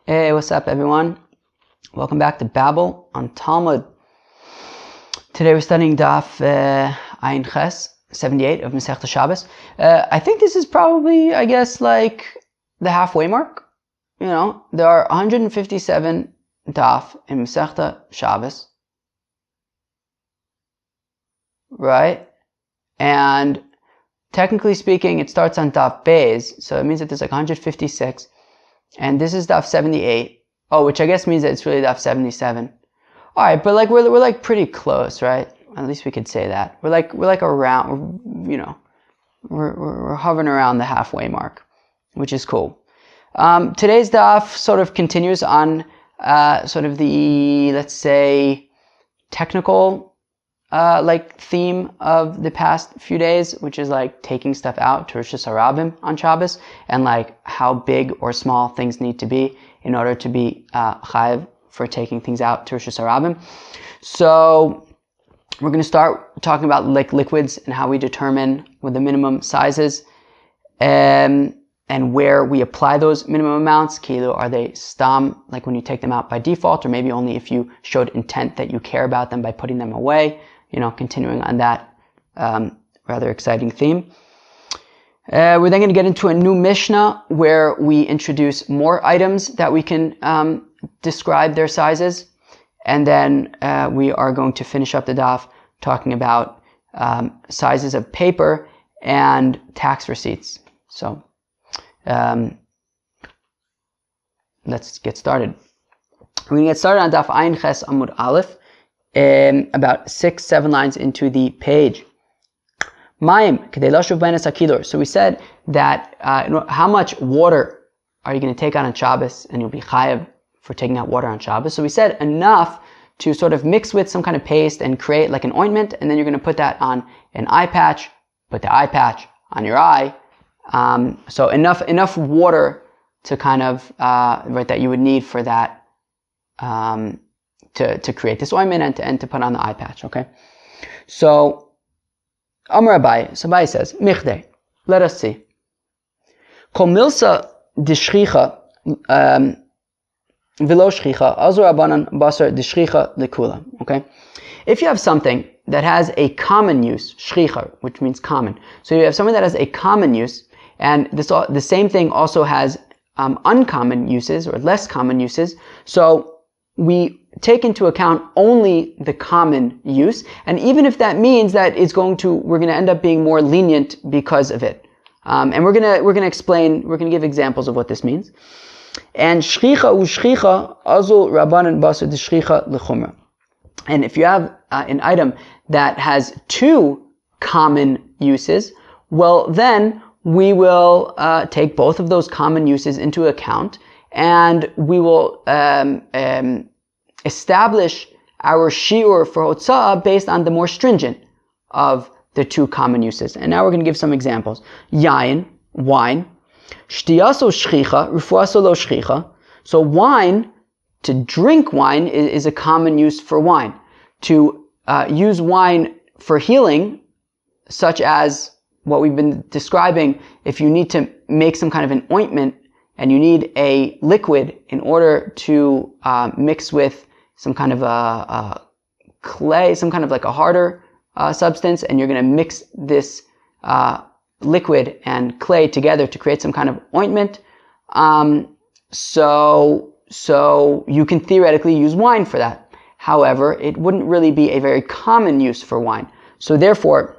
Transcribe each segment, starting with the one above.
Hey, what's up, everyone? Welcome back to Babel on Talmud. Today we're studying Daf Ayin Ches 78 of Masechta Shabbos. I think this is probably, like the halfway mark. You know, there are 157 Daf in Masechta Shabbos, right? And technically speaking, it starts on Daf Beis, so it means that there's 156. And this is Daf 78. Oh, which I guess means that it's really Daf 77. Alright, but we're pretty close, right? At least we could say that. We're around, we're hovering around the halfway mark, which is cool. Today's Daf sort of continues on sort of the, let's say, technical theme of the past few days, which is taking stuff out to Rosh Hashanah on Shabbos, and how big or small things need to be in order to be chayiv for taking things out to Rosh Hashanah. So we're going to start talking about liquids and how we determine what the minimum sizes and where we apply those minimum amounts. Kilo, are they stam, when you take them out by default, or maybe only if you showed intent that you care about them by putting them away? Continuing on that rather exciting theme. We're then going to get into a new Mishnah where we introduce more items that we can describe their sizes. And then we are going to finish up the daf talking about sizes of paper and tax receipts. So let's get started. We're going to get started on daf Ayin Ches Amud Aleph. About 6-7 lines into the page. So we said that how much water are you going to take out on Shabbos, and you'll be chayav for taking out water on Shabbos. So we said enough to sort of mix with some kind of paste and create an ointment, and then you're going to put that on an eye patch, put the eye patch on your eye. So enough water to kind of that you would need for that. To create this ointment and to put on the eye patch, okay? So, Amar Abaye, so Abaye says, Michdei, let us see. Kol milsa dishchicha velo shchicha, azur abanan basar dishchicha lekula, okay? If you have something that has a common use, shchicha, which means common, so you have something that has a common use, and the same thing also has uncommon uses or less common uses, so we take into account only the common use, and even if that means that we're going to end up being more lenient because of it, and we're going to give examples of what this means. And shchicha u'shchicha azul rabbanan basar d'shchicha lechumra. And if you have an item that has two common uses, well then we will take both of those common uses into account, and we will establish our shiur for hotzah based on the more stringent of the two common uses. And now we're going to give some examples. Yain, wine. Shtiyaso shchicha, refuaso lo shchicha. So wine, to drink wine is a common use for wine. To use wine for healing, such as what we've been describing, if you need to make some kind of an ointment and you need a liquid in order to mix with some kind of a clay, some kind of a harder substance, and you're going to mix this liquid and clay together to create some kind of ointment. So you can theoretically use wine for that. However, it wouldn't really be a very common use for wine. So therefore,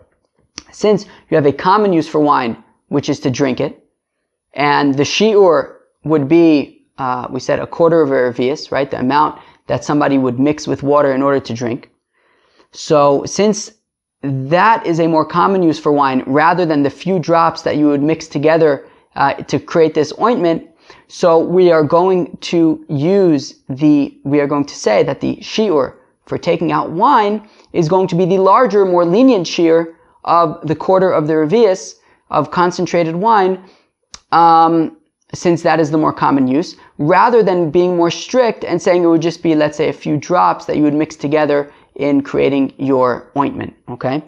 since you have a common use for wine, which is to drink it, and the shiur would be, we said, a quarter of a revius, right? The amount that somebody would mix with water in order to drink. So since that is a more common use for wine, rather than the few drops that you would mix together to create this ointment, so we are going to say that the shiur for taking out wine is going to be the larger, more lenient shiur of the quarter of the revius of concentrated wine, since that is the more common use, rather than being more strict and saying it would just be, let's say, a few drops that you would mix together in creating your ointment, okay?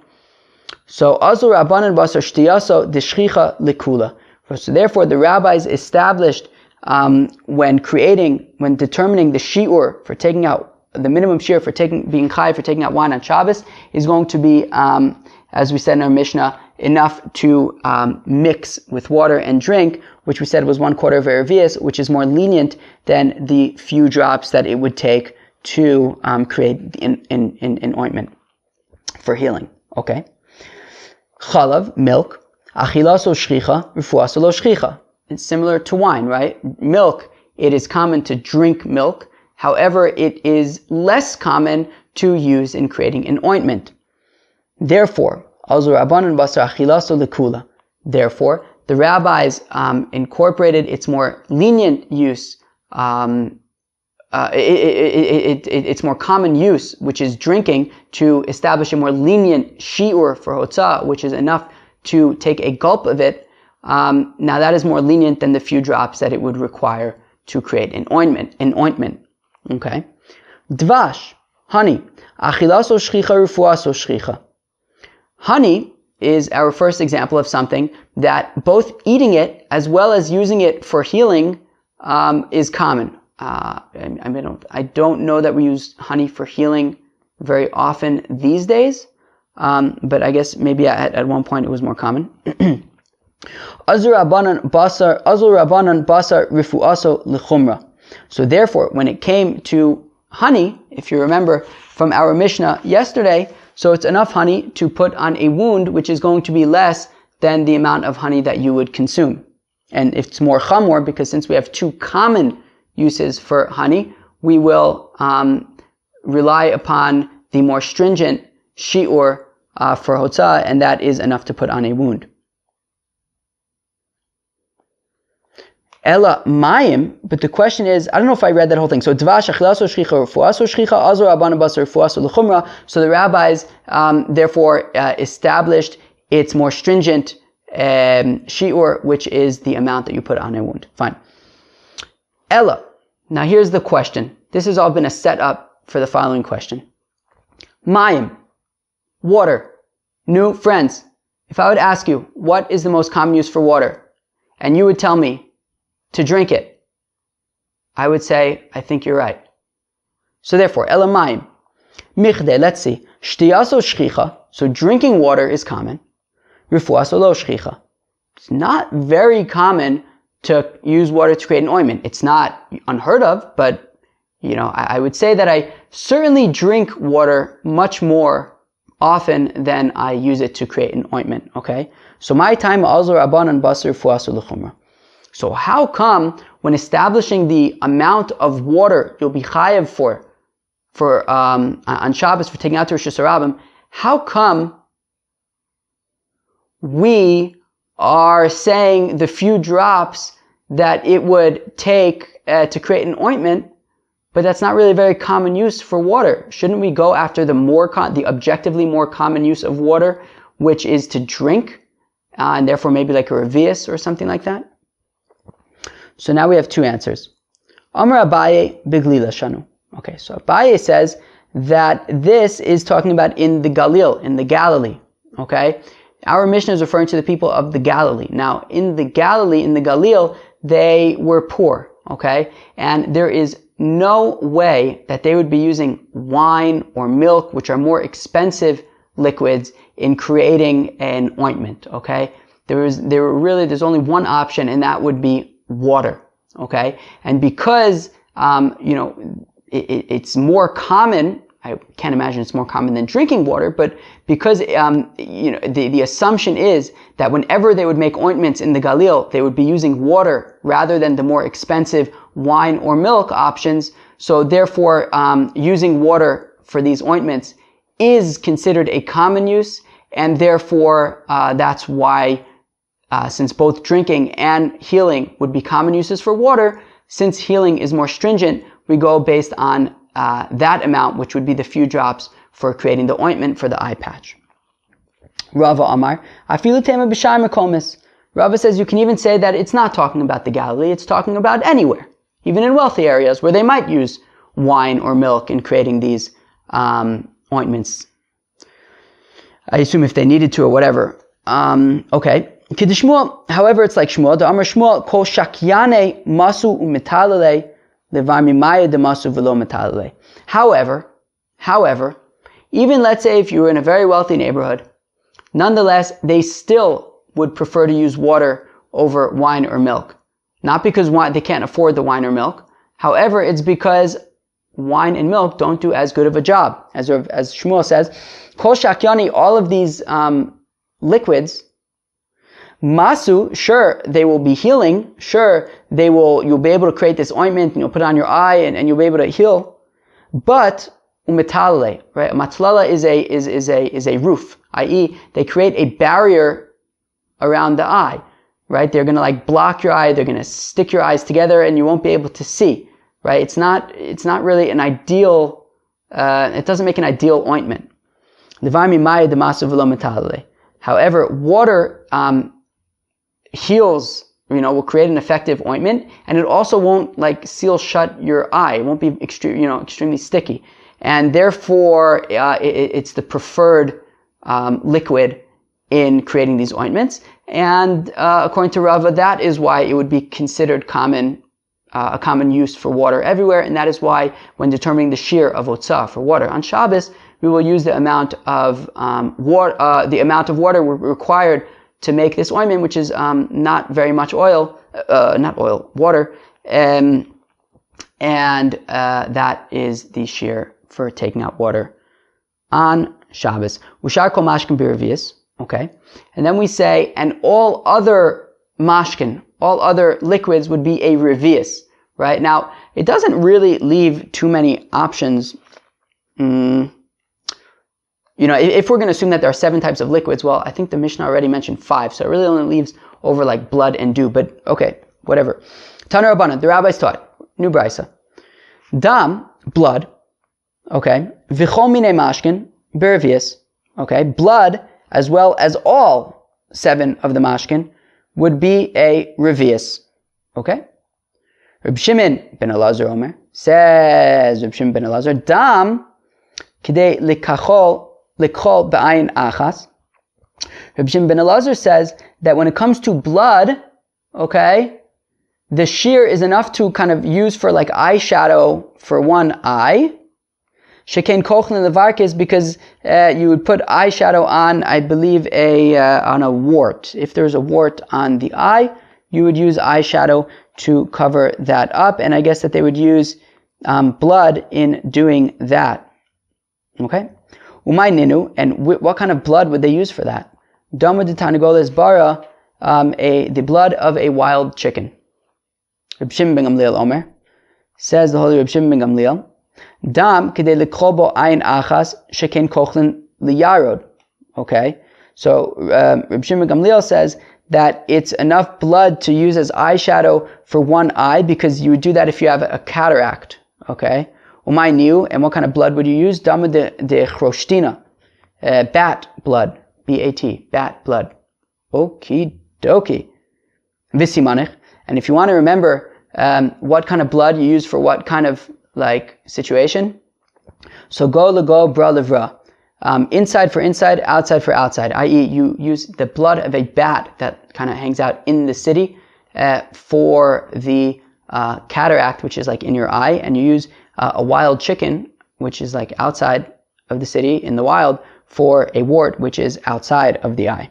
So, azur rabbanan basar shtiyaso d'shchicha lekula. So therefore, the rabbis established when determining the shi'ur for taking out the minimum shi'ur for being chayav for taking out wine on Shabbos is going to be, as we said in our Mishnah, enough to mix with water and drink, which we said was 1/4 of a revius, which is more lenient than the few drops that it would take to create an ointment for healing. Okay. Chalav, milk, achilaso shchicha, refuaso lo shchicha. It's similar to wine, right? Milk, it is common to drink milk. However, it is less common to use in creating an ointment. Therefore, Therefore, the rabbis incorporated its more lenient use, its more common use, which is drinking, to establish a more lenient shi'ur for hotzah, which is enough to take a gulp of it. Now that is more lenient than the few drops that it would require to create an ointment. Okay. Dvash, honey. Achilaso shchicha, refuaso shchicha. Honey is our first example of something that both eating it as well as using it for healing is common. I don't know that we use honey for healing very often these days, but I guess maybe at one point it was more common. Azur Rabbanan basar rifuaso l'chumra. So therefore, when it came to honey, if you remember from our Mishnah yesterday, so it's enough honey to put on a wound, which is going to be less than the amount of honey that you would consume. And it's more chamor, because since we have two common uses for honey, we will rely upon the more stringent shi'ur for hotzah, and that is enough to put on a wound. Ella mayim, but the question is, I don't know if I read that whole thing. So dvash achilaso shchicha refuaso shchicha azor abana basar refuaso l'chumra. So the rabbis therefore established its more stringent shi'ur, which is the amount that you put on a wound. Fine. Ella. Now here's the question. This has all been a setup for the following question. Mayim, water. New friends, if I would ask you, what is the most common use for water? And you would tell me, to drink it, I would say, I think you're right. So therefore, elamayim, michde, let's see, shtiyaso shchicha, so drinking water is common, refuaso lo shchicha. It's not very common to use water to create an ointment. It's not unheard of, but, I would say that I certainly drink water much more often than I use it to create an ointment, okay? So my time, azor abanan basar refuaso l'chumra. So how come when establishing the amount of water you'll be chayav for on Shabbos for taking out to Rosh Hashanah, how come we are saying the few drops that it would take to create an ointment, but that's not really a very common use for water? Shouldn't we go after the objectively more common use of water, which is to drink, and therefore maybe like a revius or something like that? So now we have two answers. Amar Abaye biglila shanu. Okay, so Abaye says that this is talking about in the Galil, in the Galilee. Okay, our Mishnah is referring to the people of the Galilee. Now, in the Galilee, in the Galil, they were poor. Okay, and there is no way that they would be using wine or milk, which are more expensive liquids, in creating an ointment. Okay, there's only one option, and that would be water, okay? And because, it's more common, I can't imagine it's more common than drinking water, but because, the assumption is that whenever they would make ointments in the Galil, they would be using water rather than the more expensive wine or milk options. So therefore, using water for these ointments is considered a common use, and therefore, that's why since both drinking and healing would be common uses for water, since healing is more stringent, we go based on that amount, which would be the few drops for creating the ointment for the eye patch. Rava Amar, afilu tema b'shai makomis. Rava says you can even say that it's not talking about the Galilee, it's talking about anywhere, even in wealthy areas where they might use wine or milk in creating these ointments. I assume if they needed to or whatever. Okay. Kidishmuel, however, it's like Shmuel. The Amar Shmuel, Kol shakyane masu umetalele levar mimaya de masu velo metalele. However, even let's say if you were in a very wealthy neighborhood, nonetheless, they still would prefer to use water over wine or milk. Not because they can't afford the wine or milk. However, it's because wine and milk don't do as good of a job. As Shmuel says, Kol shakyani, all of these liquids, masu, sure, they will be healing. Sure, you'll be able to create this ointment and you'll put it on your eye and you'll be able to heal. But umetalale, right? Matlala is a roof, i.e., they create a barrier around the eye, right? They're gonna like block your eye. They're gonna stick your eyes together, and you won't be able to see, right? It's not really an ideal. It doesn't make an ideal ointment. However, water heals. Will create an effective ointment, and it also won't like seal shut your eye. It won't be extremely sticky, and therefore it's the preferred liquid in creating these ointments. And according to Rava, that is why it would be considered a common use for water everywhere, and that is why when determining the shear of otzah for water on Shabbos, we will use the amount of water required to make this ointment, which is not very much water, and that is the shear for taking out water on Shabbos. Ushar kol mashkin b'revius, okay, and then we say, and all other mashkin, all other liquids would be a revius, right? Now, it doesn't really leave too many options. If we're going to assume that there are 7 types of liquids, well, I think the Mishnah already mentioned 5, so it really only leaves over like blood and dew, but okay, whatever. Tana Rabbanan, the rabbis taught, new brisa. Dam, blood, okay, v'chol minei mashkin, b'revius, okay, blood, as well as all 7 of the mashkin, would be a revius, okay? Reb Shimon ben Elazar Omer, says Reb Shimon ben Elazar, dam, kidei likachol b'ayin achas. Reb Shimon ben Elazar says that when it comes to blood, okay, the shear is enough to kind of use for like eyeshadow for one eye. Shekain kochlin levarkes, because you would put eyeshadow on, I believe, on a wart. If there's a wart on the eye, you would use eyeshadow to cover that up, and I guess that they would use blood in doing that. Okay. Umay ninu, and what kind of blood would they use for that? Dama de Tanagoles bara, the blood of a wild chicken. Reb Shimon ben Gamliel Omer, says the holy Reb Shimon ben Gamliel, dam kidei likrobo ayin achas sheken kochlin liyarod. Okay, so Reb Shimon ben Gamliel says that it's enough blood to use as eyeshadow for one eye, because you would do that if you have a cataract. Okay. Umay niu, and what kind of blood would you use? Dama de chroshtina, bat blood, B-A-T, bat blood. Okie dokie. Visimanich, and if you want to remember what kind of blood you use for what kind of like situation, so go lego bra levra, inside for inside, outside for outside, i.e. you use the blood of a bat that kind of hangs out in the city for the cataract, which is like in your eye, and you use a wild chicken, which is like outside of the city in the wild, for a wart, which is outside of the eye.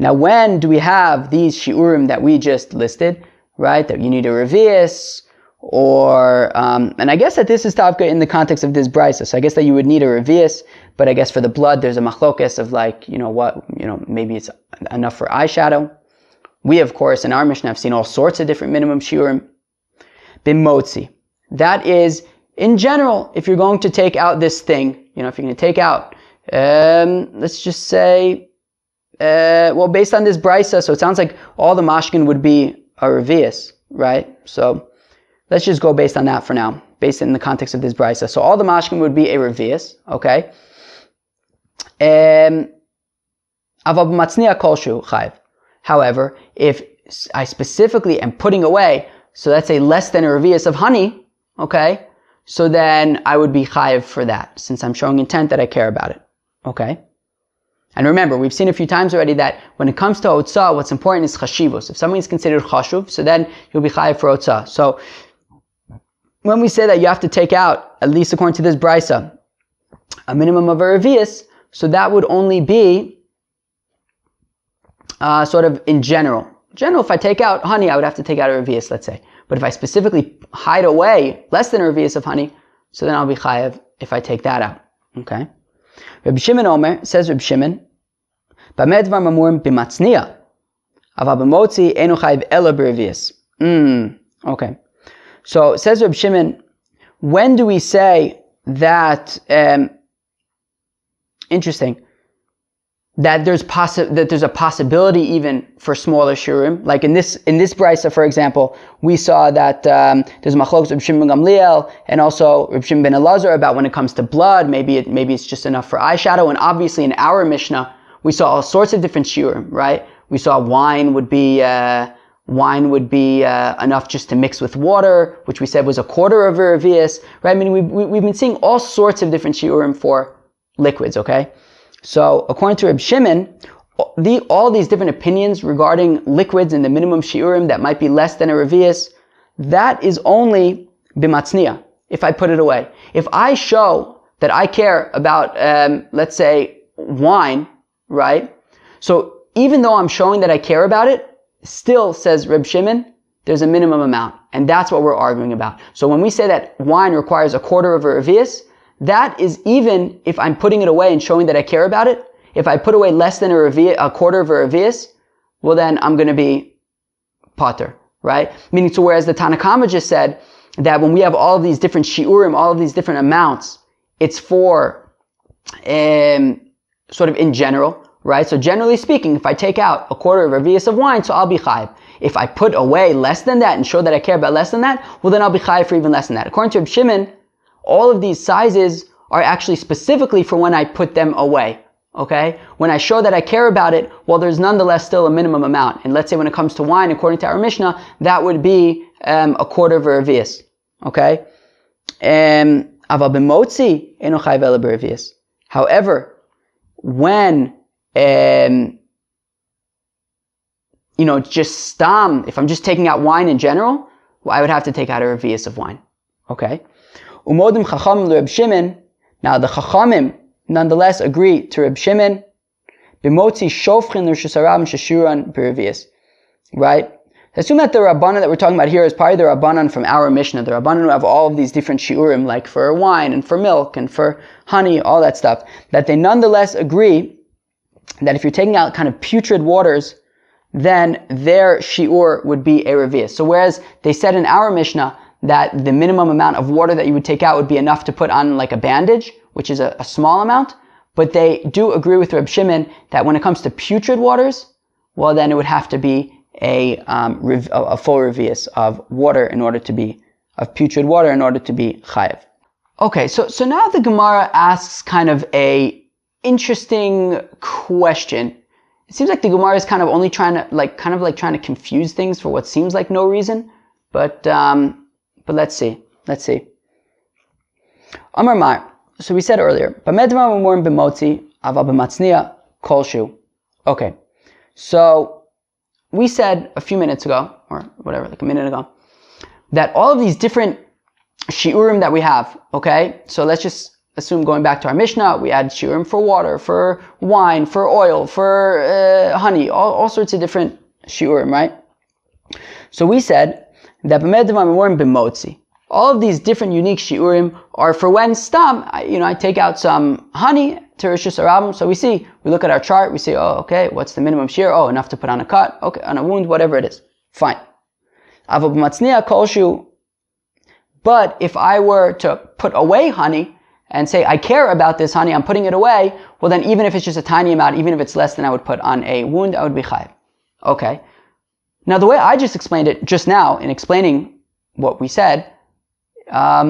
Now, when do we have these shiurim that we just listed, right? That you need a revius, or, and I guess that this is tavka in the context of this brisa, so I guess that you would need a revius, but I guess for the blood, there's a machlokes of like, maybe it's enough for eyeshadow. We, of course, in our Mishnah have seen all sorts of different minimum shiurim. Bimotzi. That is, in general, if you're going to take out this thing, if you're going to take out, let's just say, based on this brisa, so it sounds like all the mashkin would be a revius, right? So let's just go based on that for now, based in the context of this brisa. So all the mashkin would be a revius, okay? However, if I specifically am putting away, so let's say less than a revius of honey, okay, so then I would be chayiv for that, since I'm showing intent that I care about it, okay? And remember, we've seen a few times already that when it comes to otzah, what's important is chashivus. If something is considered chashuv, so then you'll be chayiv for otzah. So when we say that you have to take out, at least according to this brisa, a minimum of a revius, so that would only be sort of in general. In general, if I take out honey, I would have to take out a revius, let's say. But if I specifically hide away less than a revius of honey, so then I'll be chayiv if I take that out. Okay? Reb Shimon Omer, says Reb Shimon, B'med dvar mamurim b'matzniya, aval b'motzi enu chayiv ela b'revius. Okay. So, says Reb Shimon, when do we say that, interesting, that there's a possibility even for smaller shiurim? Like in this brisa, for example, we saw that there's machlokes Reb Shimon ben Gamliel and also Reb Shimon ben Elazar about when it comes to blood. Maybe it's just enough for eyeshadow. And obviously, in our Mishnah, we saw all sorts of different shiurim, right? We saw wine would be enough just to mix with water, which we said was a quarter of a revius, right? I mean, we've been seeing all sorts of different shiurim for liquids, okay? So, according to Reb Shimon, all these different opinions regarding liquids and the minimum shiurim that might be less than a revius, that is only bimatzniya, if I put it away. If I show that I care about, let's say, wine, right? So, even though I'm showing that I care about it, still, says Reb Shimon, there's a minimum amount. And that's what we're arguing about. So when we say that wine requires a quarter of a revius, that is even if I'm putting it away and showing that I care about it. If I put away less than a quarter of a revius, well then I'm going to be pater, right? Meaning, so whereas the Tanakama just said that when we have all of these different shiurim, all of these different amounts, it's for sort of in general, right? So generally speaking, if I take out a quarter of a revius of wine, so I'll be chayiv. If I put away less than that and show that I care about less than that, well then I'll be chayiv for even less than that. According to Reb Shimon, all of these sizes are actually specifically for when I put them away. Okay? When I show that I care about it, well, there's nonetheless still a minimum amount. And let's say when it comes to wine, according to our Mishnah, that would be a quarter of a revius. Okay? Aval b'motzi eno chayiv ela b'revius. However, when just stam, if I'm just taking out wine in general, well, I would have to take out a revius of wine. Okay? Umodim chachamim Reb Shimon. Now the chachamim nonetheless agree to Reb Shimon. B'motzi shofchin l'reshus harabim sheshuran b'revius. Right? Assume that the Rabbanan that we're talking about here is probably the Rabbanan from our Mishnah. The Rabbanan who have all of these different shiurim, like for wine and for milk and for honey, all that stuff. That they nonetheless agree that if you're taking out kind of putrid waters, then their shiur would be a revius. So whereas they said in our Mishnah that the minimum amount of water that you would take out would be enough to put on like a bandage, which is a small amount, but they do agree with Reb Shimon that when it comes to putrid waters, well then it would have to be a full revius of water of putrid water in order to be chayiv. Okay, so now the Gemara asks kind of a interesting question. It seems like the Gemara is kind of only trying to confuse things for what seems like no reason, but let's see. Amar Mar. So we said earlier, B'medva mamurim b'motzi aval b'matzniya kolshu. Okay, so we said a few minutes ago, or whatever, like a minute ago, that all of these different shiurim that we have, okay, so let's just assume going back to our Mishnah, we had shiurim for water, for wine, for oil, for honey, all sorts of different shiurim, right? So we said that b'motzi, all of these different unique shiurim are for when stam, I take out some honey to reshus harabim. So we look at our chart, we say, oh, okay, what's the minimum shiur? Oh, enough to put on a cut, okay, on a wound, whatever it is. Fine. Aval b'matzniya kolshu. But if I were to put away honey and say, I care about this honey, I'm putting it away, well then even if it's just a tiny amount, even if it's less than I would put on a wound, I would be chayiv. Okay. Now the way I just explained it just now in explaining what we said, I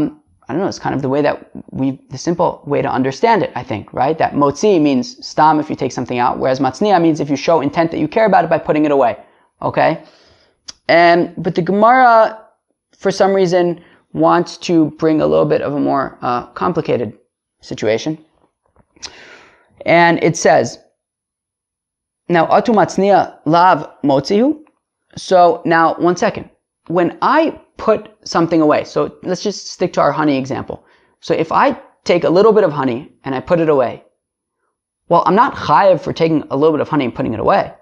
don't know, it's kind of the way that the simple way to understand it, I think, right? That motzi means stam if you take something out, whereas matzniya means if you show intent that you care about it by putting it away. Okay? But the Gemara, for some reason, wants to bring a little bit of a more complicated situation. And it says, Now, atu matznia lav motzihu. So now, one second. When I put something away, so let's just stick to our honey example. So if I take a little bit of honey and I put it away, well, I'm not chayav for taking a little bit of honey and putting it away.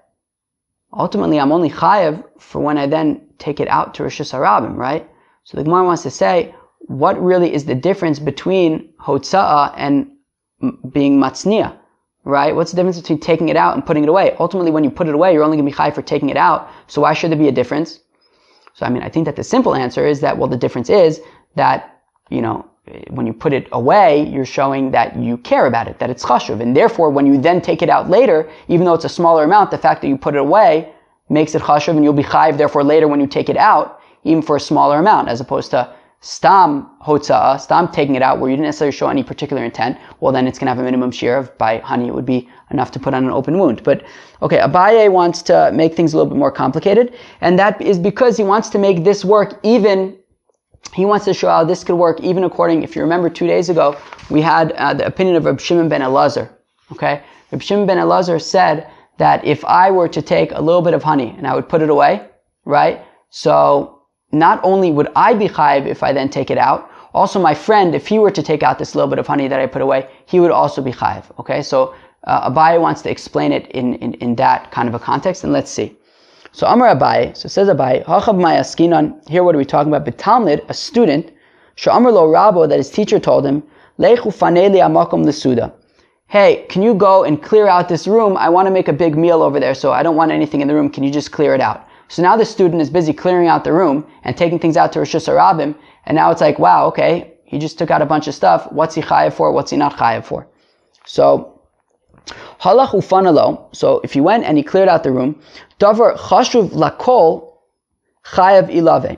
Ultimately, I'm only chayav for when I then take it out to Rishus Harabim, right? So the Gemara wants to say, what really is the difference between hotza'ah and being matzniah, right? What's the difference between taking it out and putting it away? Ultimately, when you put it away, you're only going to be chayav for taking it out. So why should there be a difference? So, I think that the simple answer is that, well, the difference is that, when you put it away, you're showing that you care about it, that it's chashuv. And therefore, when you then take it out later, even though it's a smaller amount, the fact that you put it away makes it chashuv, and you'll be chayiv, therefore, later when you take it out, even for a smaller amount, as opposed to stam hotza'ah, stam taking it out, where you didn't necessarily show any particular intent. Well, then it's going to have a minimum share of, by honey, it would be enough to put on an open wound. But, okay, Abaye wants to make things a little bit more complicated, and that is because he wants to make this work he wants to show how this could work even according, if you remember 2 days ago, we had the opinion of Reb Shimon ben Elazar, okay? Reb Shimon ben Elazar said that if I were to take a little bit of honey and I would put it away, right? So not only would I be chayiv if I then take it out, also my friend, if he were to take out this little bit of honey that I put away, he would also be chayiv, okay? So Abaye wants to explain it in that kind of a context, and let's see. So Amar Abaye, so says Abaye, Hachav Maya Skinan, here what are we talking about? B'Talmid, a student, Sh'amar lo Rabo, that his teacher told him, Leichu fanei li hamakom l'suda. Hey, can you go and clear out this room? I want to make a big meal over there, so I don't want anything in the room. Can you just clear it out? So now the student is busy clearing out the room and taking things out to Rishus Harabim, and now it's like, wow, okay, he just took out a bunch of stuff. What's he chayav for? What's he not chayav for? So, halach ufanalo. So if he went and he cleared out the room, davar chashuv lakol chayav ilave.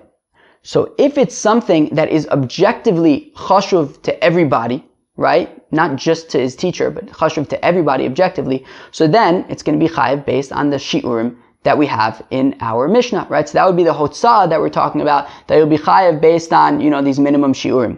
So if it's something that is objectively chashuv to everybody, right? Not just to his teacher, but chashuv to everybody objectively. So then it's going to be chayav based on the shiurim that we have in our Mishnah, right? So that would be the hotzah that we're talking about, that it will be chayav based on, these minimum shiurim.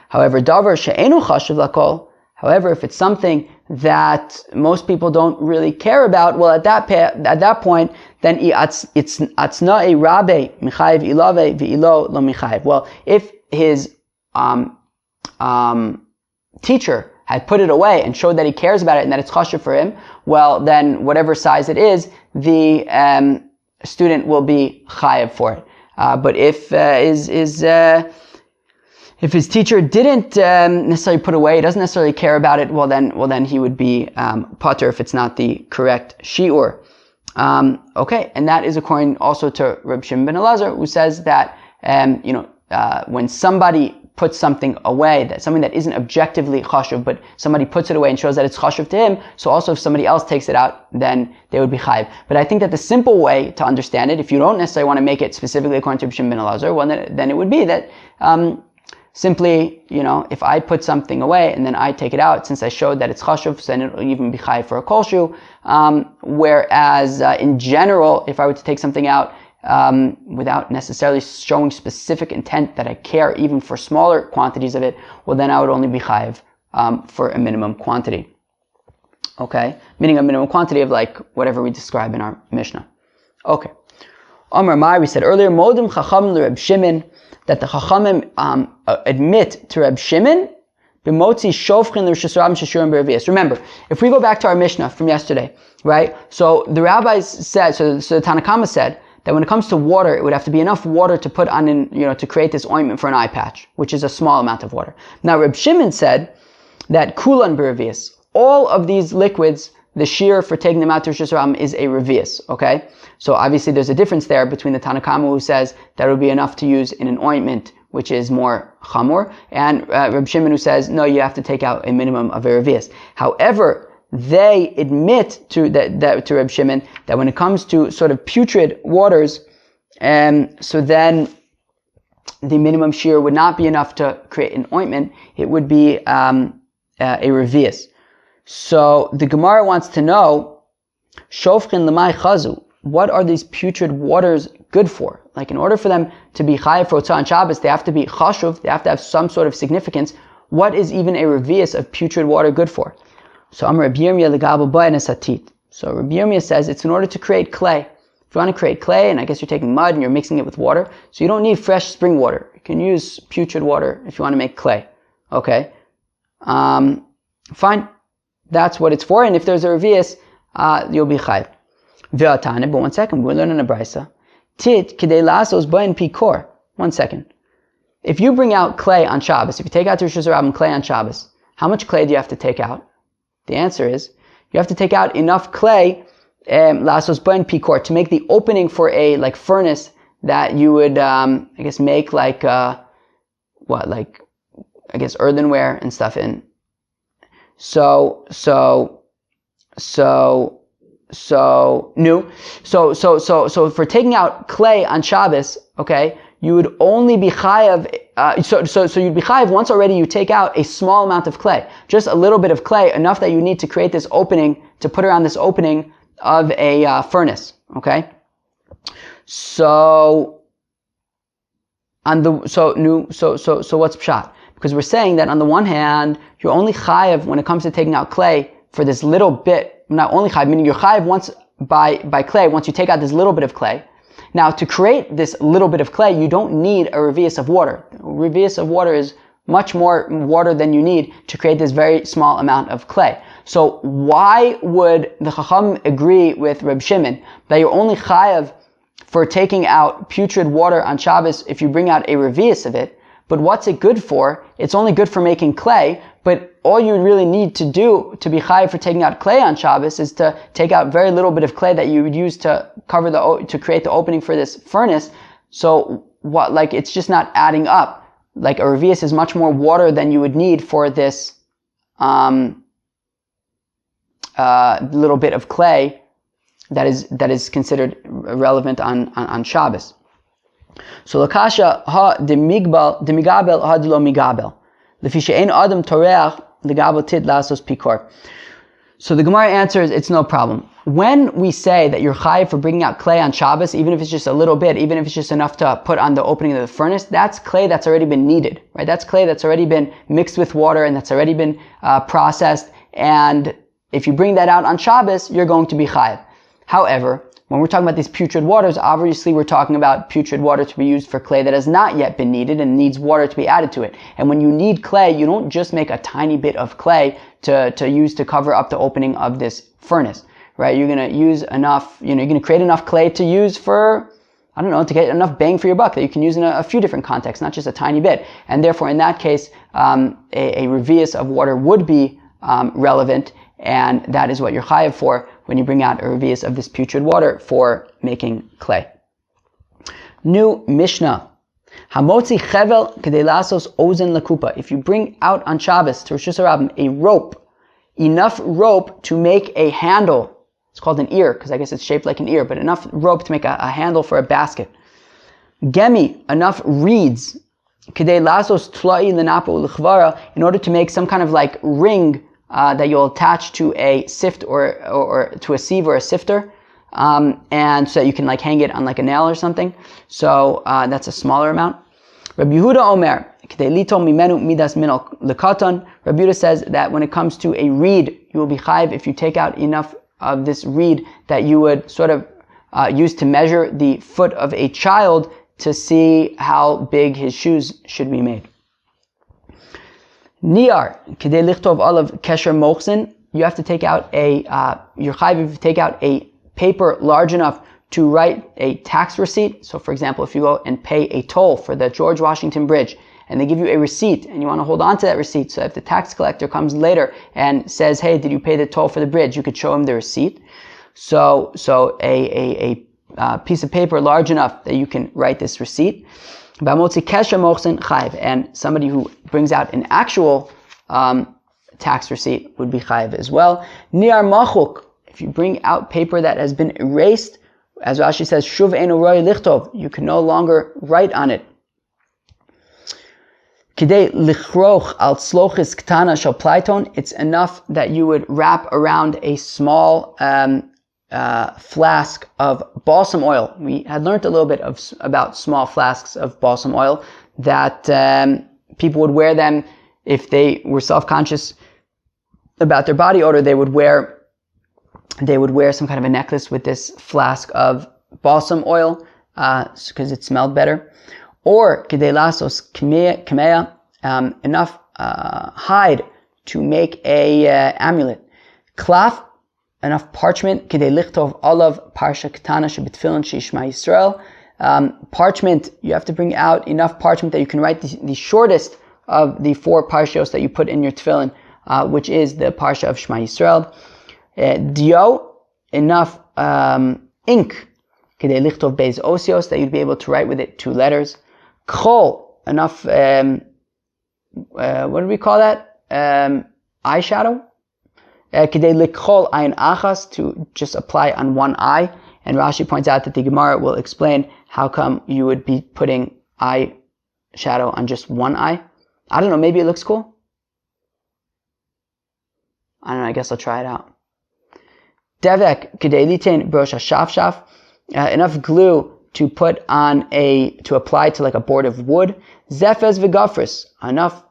However, davar she'enu chashuv lakol. However, if it's something that most people don't really care about, well, at that point, then it's atzna a rabbe michayev ilave ve'ilo lo michayev. Well, if his teacher had put it away and showed that he cares about it and that it's chashuv for him, well, then whatever size it is, the student will be chayev for it. But if his teacher didn't necessarily put away, doesn't necessarily care about it, well then he would be pater if it's not the correct shiur. Okay, and that is according also to Reb Shimon ben Elazar, who says that when somebody puts something away, something that isn't objectively chashuv, but somebody puts it away and shows that it's chashuv to him, so also if somebody else takes it out, then they would be chayiv. But I think that the simple way to understand it, if you don't necessarily want to make it specifically according to Reb Shimon ben Elazar, well then it would be that simply, if I put something away and then I take it out, since I showed that it's chashuv, so then it'll even be chayiv for a kolshu. Whereas in general, if I were to take something out without necessarily showing specific intent that I care even for smaller quantities of it, well then I would only be chayiv for a minimum quantity. Okay? Meaning a minimum quantity of like whatever we describe in our Mishnah. Okay. Amar Mai, we said earlier, Modim Chacham l'Reb Shimon, that the Chachamim admit to Reb Shimon, b'motzi shofchin l'Rishus Harabim sheshurim b'revius. Remember, if we go back to our Mishnah from yesterday, right? So the rabbis said, so the Tanakama said, that when it comes to water, it would have to be enough water to put on to create this ointment for an eye patch, which is a small amount of water. Now Reb Shimon said that kulan b'revius, all of these liquids, the shear for taking them out to Rishus Harabim is a revius, okay? So obviously there's a difference there between the Tanakama who says that it would be enough to use in an ointment, which is more chamor, and Reb Shimon who says, no, you have to take out a minimum of a revius. However, they admit to Reb Shimon that when it comes to sort of putrid waters, so then the minimum shear would not be enough to create an ointment, it would be a revius. So the Gemara wants to know, Shofchin l'mai chazu, what are these putrid waters good for? Like in order for them to be chayav for Otzah on Shabbos, they have to be chashuv, they have to have some sort of significance. What is even a revius of putrid water good for? So Amar Reb Yirmiyah legabel ba'in esatit. So Rabbi Yirmiyah says it's in order to create clay. If you want to create clay, and I guess you're taking mud and you're mixing it with water, so you don't need fresh spring water. You can use putrid water if you want to make clay. Okay? Fine. That's what it's for, and if there's a revius, you'll be chayiv. V'atane, but 1 second, we're learning a brisa. Tit kidei lasos bain pikor. 1 second. If you bring out clay on Shabbos, if you take out to Rosh Hashanah clay on Shabbos, how much clay do you have to take out? The answer is, you have to take out enough clay, lasos bain pikor, to make the opening for a furnace that you would, make earthenware and stuff in. So for taking out clay on Shabbos, okay, you would only be chayav. So you'd be chayav once already. You take out a small amount of clay, just a little bit of clay, enough that you need to create this opening, to put around this opening of a furnace. Okay. So what's pshat? Because we're saying that on the one hand, you're only chayav when it comes to taking out clay for this little bit. Not only chayav, meaning you're chayav once by clay, once you take out this little bit of clay. Now, to create this little bit of clay, you don't need a revius of water. A revius of water is much more water than you need to create this very small amount of clay. So why would the Chacham agree with Reb Shimon that you're only chayav for taking out putrid water on Shabbos if you bring out a revius of it? But what's it good for? It's only good for making clay, but all you really need to do to be chayav for taking out clay on Shabbos is to take out very little bit of clay that you would use to to create the opening for this furnace. So it's just not adding up. Like a revius is much more water than you would need for this little bit of clay that is considered relevant on Shabbos. So lakasha ha demigabel ha delo migabel. Lefi she'ein adam toreach legabel tit lasos pikor. So the Gemara answers, it's no problem. When we say that you're chayiv for bringing out clay on Shabbos, even if it's just a little bit, even if it's just enough to put on the opening of the furnace, that's clay that's already been kneaded, right? That's clay that's already been mixed with water and that's already been processed. And if you bring that out on Shabbos, you're going to be chayiv. However, when we're talking about these putrid waters, obviously we're talking about putrid water to be used for clay that has not yet been kneaded and needs water to be added to it. And when you knead clay, you don't just make a tiny bit of clay to use to cover up the opening of this furnace, right? You're going to use enough, you're going to create enough clay to use for, to get enough bang for your buck that you can use in a few different contexts, not just a tiny bit. And therefore, in that case, a revius of water would be relevant, and that is what you're chayav for when you bring out a revius of this putrid water for making clay. New Mishnah. Hamotzi chevel kedei lasos ozen lakupa. If you bring out on Shabbos to Rosh Hashanah a rope, enough rope to make a handle. It's called an ear because I guess it's shaped like an ear, but enough rope to make a handle for a basket. Gemi, enough reeds. Kedei lasos tlai lenapo l'chvara, in order to make some kind of ring that you'll attach to a sift or to a sieve or a sifter, and so that you can hang it on a nail or something. So that's a smaller amount. Rabbi Yehuda Omer, Rabbi Yehuda says that when it comes to a reed, you will be chayiv if you take out enough of this reed that you would sort of use to measure the foot of a child to see how big his shoes should be made. Niyar, kedei lichtov olav kesher mochsin, you have to take out you're chayiv if you take out a paper large enough to write a tax receipt. So for example, if you go and pay a toll for the George Washington Bridge, and they give you a receipt, and you want to hold on to that receipt, so if the tax collector comes later and says, hey, did you pay the toll for the bridge, you could show him the receipt. So a piece of paper large enough that you can write this receipt. And somebody who brings out an actual tax receipt would be chayiv as well. Niyar machuk, if you bring out paper that has been erased, as Rashi says, shuv eino roi lichtov, you can no longer write on it. Kidei lichroch al tzlochis ktana shel plaiton, it's enough that you would wrap around a small flask of balsam oil. We had learned a little bit about small flasks of balsam oil, that people would wear them if they were self-conscious about their body odor. They would wear they would wear some kind of a necklace with this flask of balsam oil because it smelled better. Or kedei lasos kamea, enough hide to make a amulet. Klaf, enough parchment, kedei lichtov olav parsha ketana shebitfilin shishma Yisrael. Parchment, you have to bring out enough parchment that you can write the shortest of the 4 parshios that you put in your tefillin, which is the parsha of Shema Yisrael. Dio, enough ink, kedei lichtov beis osios, that you'd be able to write with it 2 letters. Kol, enough, what do we call that? Eyeshadow? Kedei likhol ayin achas, to just apply on one eye. And Rashi points out that the Gemara will explain how come you would be putting eyeshadow on just one eye. I don't know, maybe it looks cool? I don't know, I guess I'll try it out. Devek kedei litain brosh hashafshaf, enough glue to put on to apply to like a board of wood. Zefes v'gafris, enough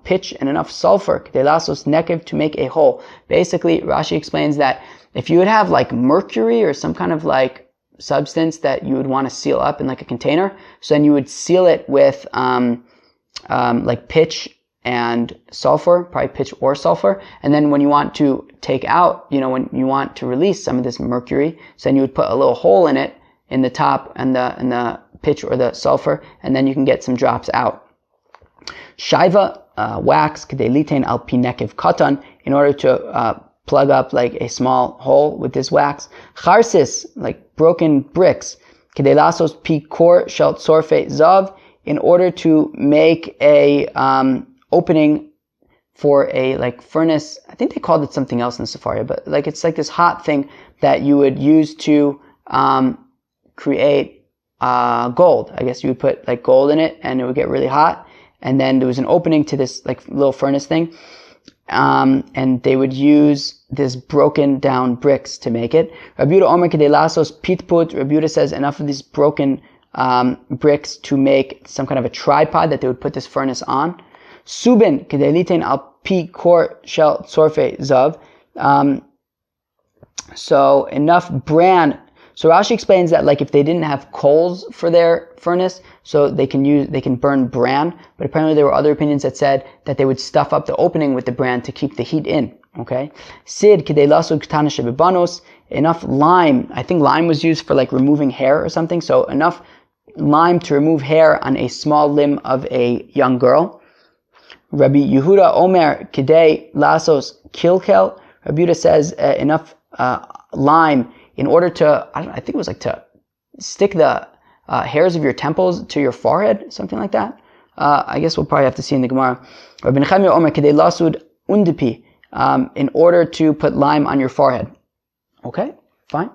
pitch and enough sulfur, kedei lasos nekev, to make a hole. Basically, Rashi explains that if you would have like mercury or some kind of like substance that you would want to seal up in like a container, so then you would seal it with like pitch and sulfur, probably pitch or sulfur, and then when you want to take out, when you want to release some of this mercury, so then you would put a little hole in it in the top and the pitch or the sulfur, and then you can get some drops out. Shaiva, wax, kedei litain al pi nekev katan, in order to plug up like a small hole with this wax. Charsis, like broken bricks, kedei lasos pi kor shel tzorfe zav, in order to make a opening for a like furnace. I think they called it something else in Sefaria, but like it's like this hot thing that you would use to create gold. I guess you would put like gold in it and it would get really hot, and then there was an opening to this like little furnace thing, and they would use this broken down bricks to make it. Rabbi Yehuda Omer kedei lasos pitput. Rabbi Yehuda says enough of these broken bricks to make some kind of a tripod that they would put this furnace on. Subin kedei litain al pi kor shel tzorfe zav. So enough bran. So Rashi explains that like if they didn't have coals for their furnace, so they can burn bran, but apparently there were other opinions that said that they would stuff up the opening with the bran to keep the heat in. Okay. Sid kedei lasu ketana shebebanos, enough lime. I think lime was used for like removing hair or something. So enough lime to remove hair on a small limb of a young girl. Rabbi Yehuda Omer kedei lasos kilkel. Rabbi Yehuda says enough lime in order to, I think it was like to stick the hairs of your temples to your forehead, something like that. I guess we'll probably have to see in the Gemara. Rabbi Nechemia Omer kedei lasud undipi, in order to put lime on your forehead. Okay, fine.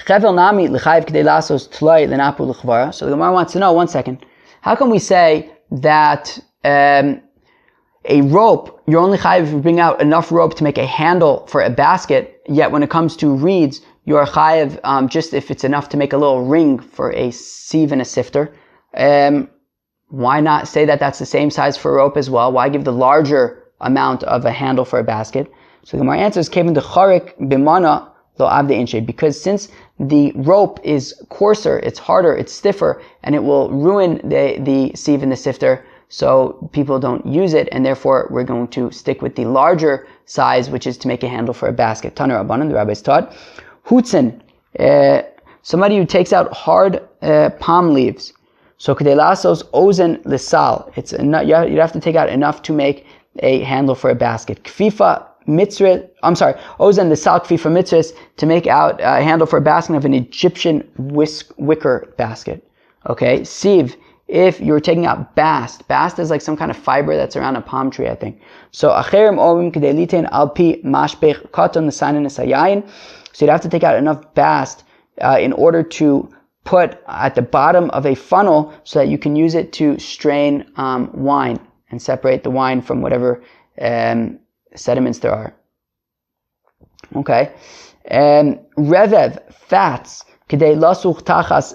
Chevel nami l'chayiv kedei lasos tloi lenapu l'chvara. So the Gemara wants to know, 1 second, how can we say that a rope, you're only chayiv if you bring out enough rope to make a handle for a basket, yet when it comes to reeds, you're chayiv just if it's enough to make a little ring for a sieve and a sifter. Why not say that that's the same size for a rope as well? Why give the larger amount of a handle for a basket? So the Gemara answers, Kevin the charik bimana lo avde inshe, because since the rope is coarser, it's harder, it's stiffer, and it will ruin the sieve and the sifter, so people don't use it, and therefore we're going to stick with the larger size, which is to make a handle for a basket. Taner Rabbanan, the rabbis taught. Hutzen, somebody who takes out hard palm leaves. So kedei lasos ozen lisal, it's enough, you'd have to take out enough to make a handle for a basket. Kfifa mitzvah, ozen lisal kfifa mitzvahs, to make out a handle for a basket of an Egyptian wicker basket. Okay, sieve, if you're taking out bast is like some kind of fiber that's around a palm tree, I think. So acherim ovim kedei litain al pi mashpech katon l'sanin esayayin. So you'd have to take out enough bast in order to put at the bottom of a funnel so that you can use it to strain wine and separate the wine from whatever sediments there are. Okay. Revev, fats, kedei lasuch tachas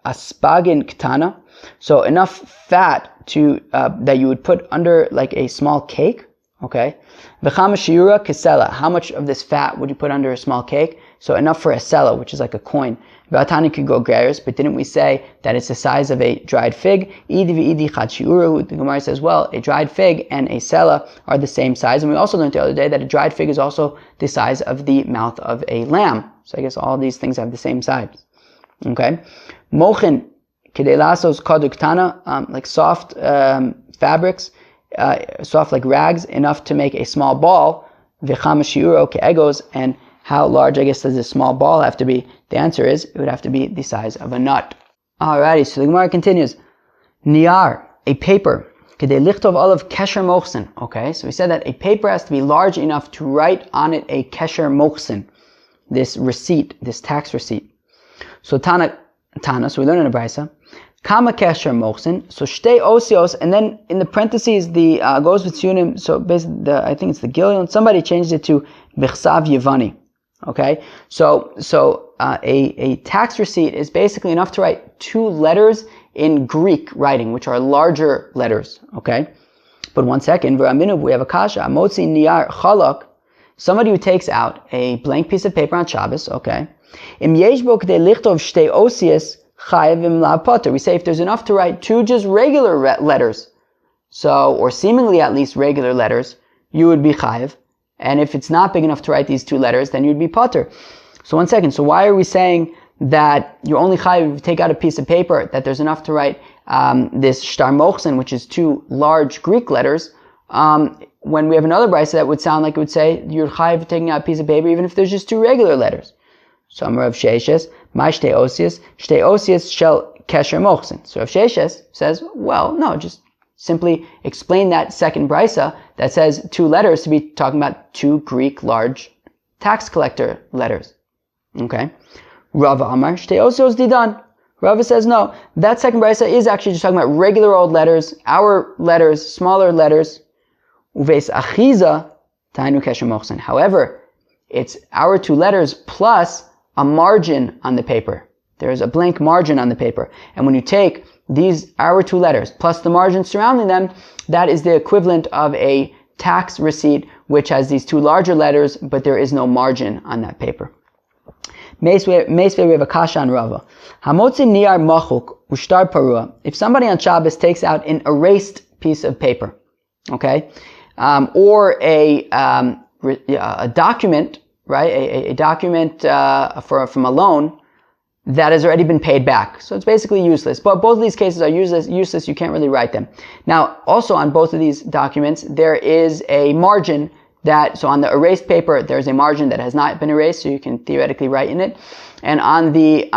aspagin ktana. So enough fat to that you would put under like a small cake. Okay? V'chama shiura kesela. How much of this fat would you put under a small cake? So enough for a sela, which is like a coin. V'atani could go grayers, but didn't we say that it's the size of a dried fig? Idi v'idi chad shiura. The Gemara says, well, a dried fig and a sela are the same size. And we also learned the other day that a dried fig is also the size of the mouth of a lamb. So I guess all these things have the same size. Okay? Mochin kedei lasos kaduk tana, like soft fabrics, soft like rags, enough to make a small ball. V'chama shiuro ke'egos, and how large, I guess, does this small ball have to be? The answer is, it would have to be the size of a nut. Alrighty, so the Gemara continues. Niyar, a paper. Kedei lichtov olav kesher mochsin. Okay, so we said that a paper has to be large enough to write on it a kesher mochsin. This receipt, this tax receipt. So Tana, so we learn in a brisa. Kama kesher mochsin. So shtei osios, and then in the parentheses, the goes with sunim. So basically, I think it's the Gillian. Somebody changed it to bichsav yevani. Okay, so a tax receipt is basically enough to write 2 letters in Greek writing, which are larger letters. Okay, but one second, we have a kasha. Motzi niyar chalak. Somebody who takes out a blank piece of paper on Shabbos. Okay, im yeshbo k'dei lichtov shtei osios chayav im la poter. We say if there's enough to write 2 just regular letters, so or seemingly at least regular letters, you would be chayav. And if it's not big enough to write these 2 letters, then you'd be potter. So one second. So why are we saying that you're only chayav if you take out a piece of paper, that there's enough to write this shtar mochsen, which is 2 large Greek letters, when we have another brisa that would sound like it would say you're chayav for taking out a piece of paper even if there's just 2 regular letters. So Amar Rav Sheishes, my shtei osios shel kesher mochsen. So Rav Sheishes says, well, no, just simply explain that second brisa that says 2 letters to be talking about 2 Greek large tax collector letters. Okay. Rava Amar, shtei osios didan. Rava says no. That second brisa is actually just talking about regular old letters, our letters, smaller letters. Uveis achiza tainu kesher mochsen. However, it's our 2 letters plus a margin on the paper. There is a blank margin on the paper. And when you take our 2 letters plus the margin surrounding them, that is the equivalent of a tax receipt which has these 2 larger letters, but there is no margin on that paper. Meisve we have a kasha on Rava. Hamotzi niyar machuk ushtar parua. If somebody on Shabbos takes out an erased piece of paper, okay, or a document, right, a document from a loan that has already been paid back. So it's basically useless. But both of these cases are useless. You can't really write them. Now, also on both of these documents, there is a margin so on the erased paper, there's a margin that has not been erased, so you can theoretically write in it. And on the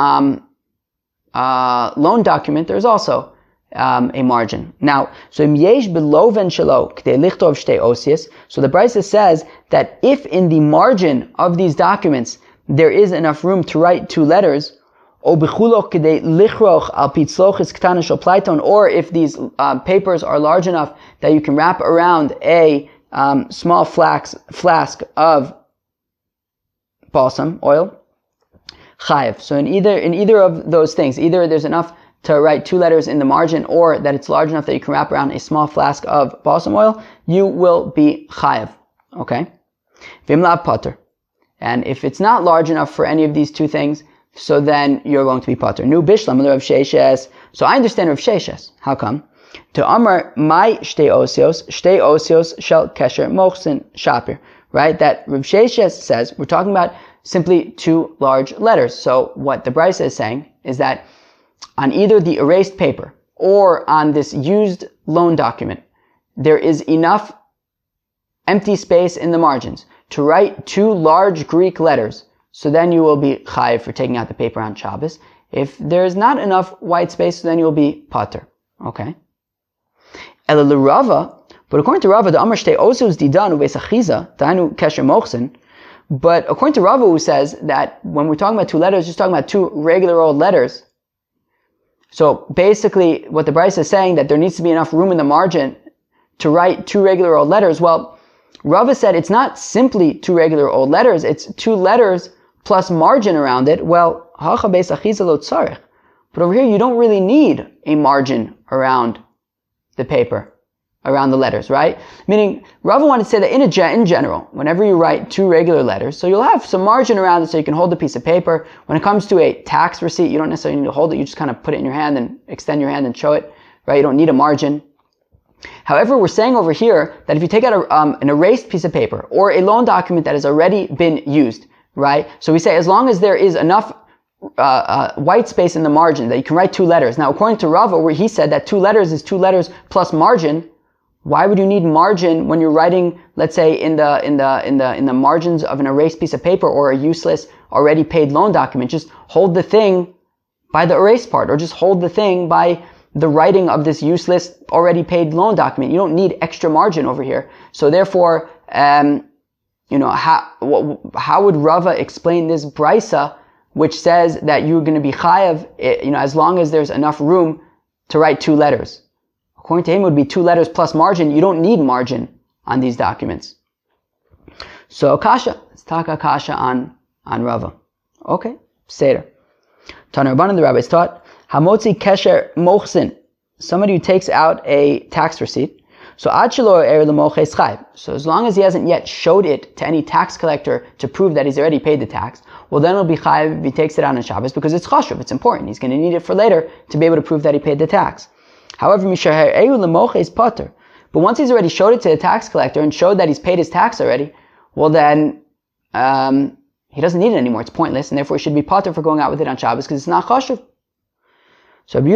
loan document, there's also a margin. Now, so yesh beloven shelo k'dei lichtov shtei osios. So the brisa says that if in the margin of these documents there is enough room to write 2 letters, or if these papers are large enough that you can wrap around a small flask of balsam oil, chayev. So in either of those things, either there's enough to write 2 letters in the margin, or that it's large enough that you can wrap around a small flask of balsam oil, you will be chayev. Okay? Vimla potter. And if it's not large enough for any of these 2 things, so then you're going to be potter. Nu bishlam Rav Sheishes. So I understand Rav Sheishes. How come? To Amar my shtei osios shel kesher mochsin shapir. Right? That Rav Sheishes says we're talking about simply 2 large letters. So what the brisa is saying is that on either the erased paper or on this used loan document, there is enough empty space in the margins to write 2 large Greek letters. So then you will be chayiv for taking out the paper on Shabbos. If there is not enough white space, then you will be potter. Okay. Ela l'Rava, but according to Rava, the Amar shtei osios didan uveis achiza tainu kesher mochsin. But according to Rava, who says that when we're talking about 2 letters, just talking about 2 regular old letters. So basically, what the brisa is saying that there needs to be enough room in the margin to write 2 regular old letters. Well, Rava said it's not simply 2 regular old letters; it's 2 letters plus margin around it. Well, hacha beis achiza lo tzarich. But over here, you don't really need a margin around the paper. around the letters, right? Meaning, Rava wanted to say that in general, whenever you write two regular letters, so you'll have some margin around it so you can hold the piece of paper. When it comes to a tax receipt, you don't necessarily need to hold it. You just kind of put it in your hand and extend your hand and show it, right? You don't need a margin. However, we're saying over here that if you take out an erased piece of paper or a loan document that has already been used, right? So we say as long as there is enough white space in the margin that you can write two letters. Now, according to Rava, where he said that two letters is two letters plus margin, why would you need margin when you're writing, let's say, in the margins of an erased piece of paper or a useless, already paid loan document? Just hold the thing by the erased part, or just hold the thing by the writing of this useless, already paid loan document. You don't need extra margin over here. So therefore, how would Rava explain this brisa, which says that you're going to be chayav, as long as there's enough room to write two letters? According to him, it would be two letters plus margin. You don't need margin on these documents. So kasha, let's talk kasha on Rava. Okay, Seder. Tana Rabbanan, the rabbis taught, hamotzi kesher mochsin, somebody who takes out a tax receipt. So ad shelo er lemoches chayv. So as long as he hasn't yet showed it to any tax collector to prove that he's already paid the tax, well then it'll be chayv if he takes it out on Shabbos because it's chashuv, it's important. He's going to need it for later to be able to prove that he paid the tax. However, is potter. But once he's already showed it to the tax collector and showed that he's paid his tax already, well then he doesn't need it anymore. It's pointless, and therefore he should be potter for going out with it on Shabbos because it's not chashuv. So Rabbi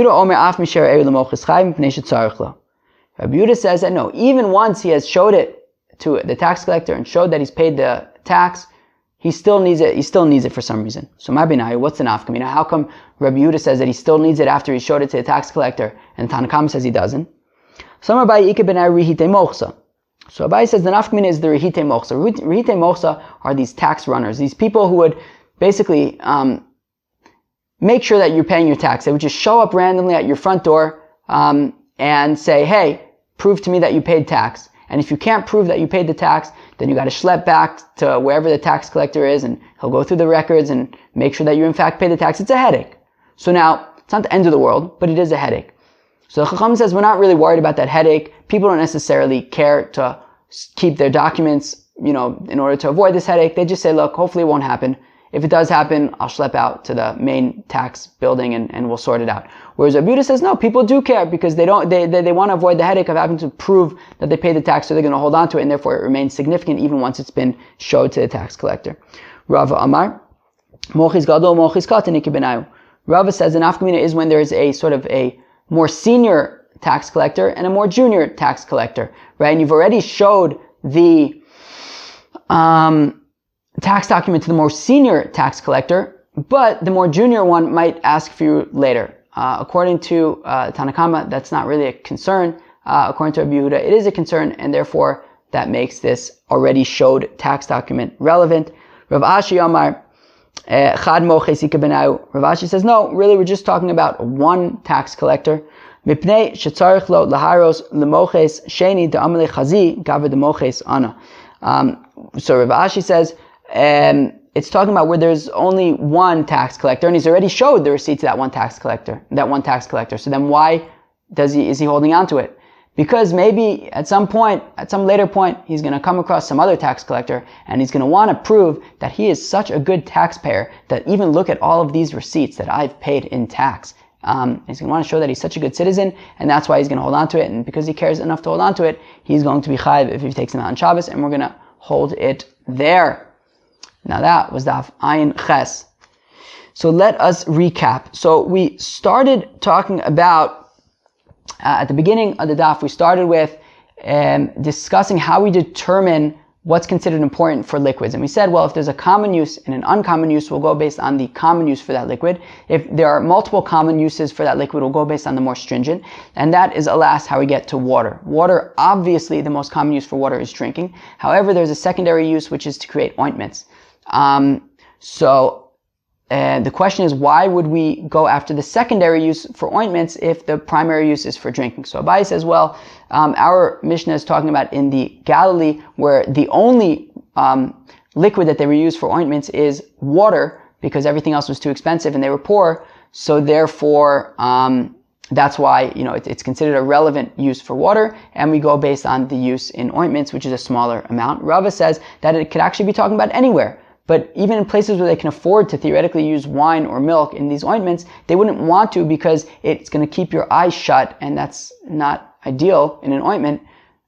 Yehuda says that no, even once he has showed it to the tax collector and showed that he's paid the tax, he still needs it. He still needs it for some reason. So my binayu, what's the nafkamina? How come Rabbi Yehuda says that he still needs it after he showed it to the tax collector, and Tanna Kama says he doesn't? So Abai says the nafkamina is the rehite mochsa. Rehite mochsa are these tax runners, these people who would basically make sure that you're paying your tax. They would just show up randomly at your front door and say, "Hey, prove to me that you paid tax." And if you can't prove that you paid the tax, then you got to schlep back to wherever the tax collector is, and he'll go through the records and make sure that you in fact paid the tax. It's a headache. So now, it's not the end of the world, but it is a headache. So the Chacham says we're not really worried about that headache. People don't necessarily care to keep their documents, in order to avoid this headache. They just say, look, hopefully it won't happen. If it does happen, I'll schlep out to the main tax building and we'll sort it out. Whereas Rabbi Yehuda says, no, people do care because they want to avoid the headache of having to prove that they paid the tax, so they're going to hold on to it, and therefore it remains significant even once it's been showed to the tax collector. Rava Amar, Mochis Gadol, Mochis Katan Benayu. Rava says the nafkamina is when there is a sort of a more senior tax collector and a more junior tax collector, right? And you've already showed the tax document to the more senior tax collector, but the more junior one might ask for you later. According to Tanna Kama, that's not really a concern. According to Rabbi Yehuda, it is a concern, and therefore that makes this already showed tax document relevant. Rav Ashi Amar, Chad Moches Benayu. Rav Ashi says, no, really we're just talking about one tax collector. Mipnei shetzarich lo laharos lemoches sheni de'amale chazi gaveh demoches ana. So Rav Ashi says, it's talking about where there's only one tax collector, and he's already showed the receipt to that one tax collector. So then why is he holding on to it? Because maybe at some later point, he's going to come across some other tax collector, and he's going to want to prove that he is such a good taxpayer that even look at all of these receipts that I've paid in tax. He's going to want to show that he's such a good citizen, and that's why he's going to hold on to it. And because he cares enough to hold on to it, he's going to be chayiv if he takes him out on Shabbos, and we're going to hold it there. Now that was Daf Ayin Ches. So let us recap. So we started talking about, at the beginning of the Daf, we started with discussing how we determine what's considered important for liquids. And we said, well, if there's a common use and an uncommon use, we'll go based on the common use for that liquid. If there are multiple common uses for that liquid, we'll go based on the more stringent. And that is, alas, how we get to water. Water, obviously, the most common use for water is drinking. However, there's a secondary use, which is to create ointments. The question is, why would we go after the secondary use for ointments if the primary use is for drinking? So Abai says, well, our Mishnah is talking about in the Galilee, where the only liquid that they were used for ointments is water, because everything else was too expensive and they were poor. So therefore, that's why, it's considered a relevant use for water, and we go based on the use in ointments, which is a smaller amount. Rava says that it could actually be talking about anywhere. But even in places where they can afford to theoretically use wine or milk in these ointments, they wouldn't want to because it's going to keep your eyes shut, and that's not ideal in an ointment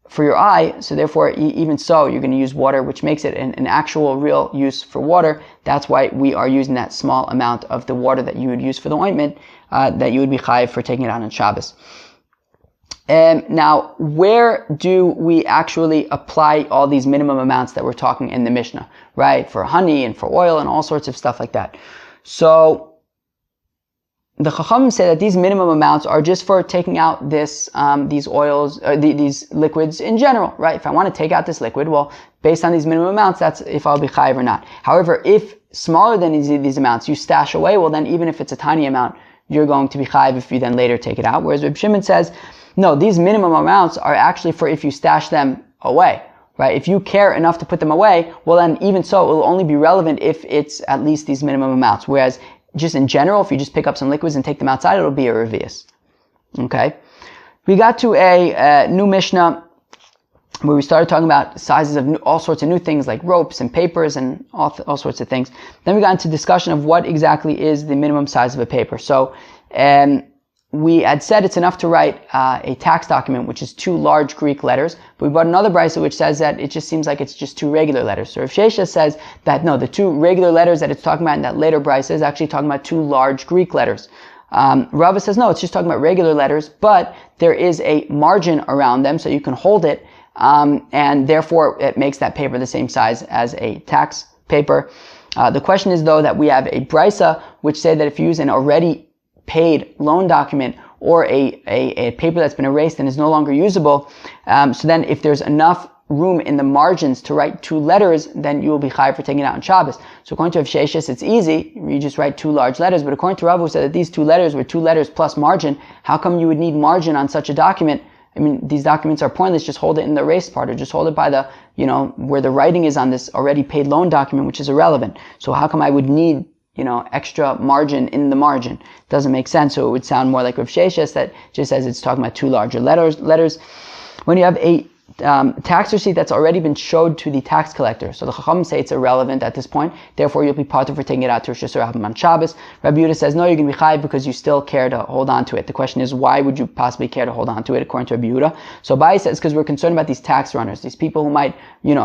for your eye. So therefore, even so, you're going to use water, which makes it an actual real use for water. That's why we are using that small amount of the water that you would use for the ointment, that you would be chayiv for taking it out on Shabbos. Now, where do we actually apply all these minimum amounts that we're talking in the Mishnah, right? For honey and for oil and all sorts of stuff like that. So the Chachamim say that these minimum amounts are just for taking out these oils, these liquids in general, right? If I want to take out this liquid, well, based on these minimum amounts, that's if I'll be chayiv or not. However, if smaller than these amounts you stash away, well, then even if it's a tiny amount, you're going to be chayiv if you then later take it out. Whereas Reb Shimon says, no, these minimum amounts are actually for if you stash them away, right? If you care enough to put them away, well, then even so, it will only be relevant if it's at least these minimum amounts. Whereas just in general, if you just pick up some liquids and take them outside, it'll be a revius. Okay? We got to a new Mishnah where we started talking about sizes of all sorts of new things like ropes and papers and all sorts of things. Then we got into discussion of what exactly is the minimum size of a paper. So we had said it's enough to write a tax document, which is 2 large Greek letters. But we brought another brisa which says that it just seems like it's just 2 regular letters. So Rav Shesha says that no, the 2 regular letters that it's talking about in that later brisa is actually talking about 2 large Greek letters. Rava says no, it's just talking about regular letters, but there is a margin around them so you can hold it, and therefore it makes that paper the same size as a tax paper. The question is though that we have a brisa which say that if you use an already paid loan document or a paper that's been erased and is no longer usable, so then if there's enough room in the margins to write 2 letters, then you will be chayiv for taking it out on Shabbos. So according to Rav Sheshes, it's easy. You just write 2 large letters. But according to Rav, who said that these 2 letters were 2 letters plus margin, how come you would need margin on such a document? I mean, these documents are pointless. Just hold it in the erased part, or just hold it by the, where the writing is on this already paid loan document, which is irrelevant. So how come I would need extra margin in the margin? Doesn't make sense. So it would sound more like Rav Sheshes that just says it's talking about 2 larger letters. When you have a tax receipt that's already been showed to the tax collector, so the Chacham say it's irrelevant at this point, therefore you'll be parted for taking it out to Rosh Hashanah on Shabbos. Rabbi Yehuda says no, you're going to be chayiv because you still care to hold on to it. The question is, why would you possibly care to hold on to it according to Rabbi Yehuda? So Bai says because we're concerned about these tax runners, these people who might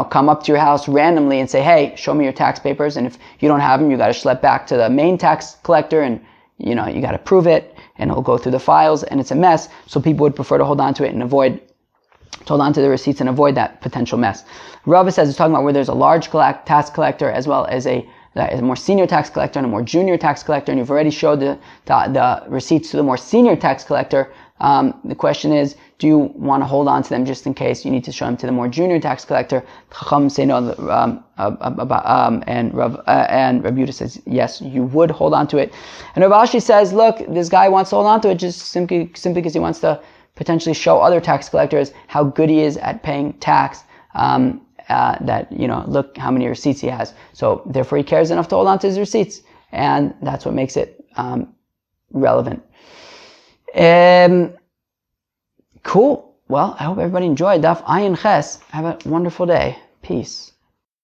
come up to your house randomly and say, hey, show me your tax papers, and if you don't have them, you got to schlep back to the main tax collector, and you got to prove it, and it'll go through the files, and it's a mess. So people would prefer to hold on to it and hold on to the receipts and avoid that potential mess. Rava says it's talking about where there's a large tax collector as well as a more senior tax collector and a more junior tax collector, and you've already showed the receipts to the more senior tax collector. The question is, do you want to hold on to them just in case you need to show them to the more junior tax collector? Chacham say no, and Rabbi Yehuda says yes, you would hold on to it. And Rav Ashi says, look, this guy wants to hold on to it just simply because he wants to potentially show other tax collectors how good he is at paying tax, that, look how many receipts he has. So therefore he cares enough to hold on to his receipts. And that's what makes it relevant. Cool. Well, I hope everybody enjoyed Daf Ayin Ches. Have a wonderful day. Peace.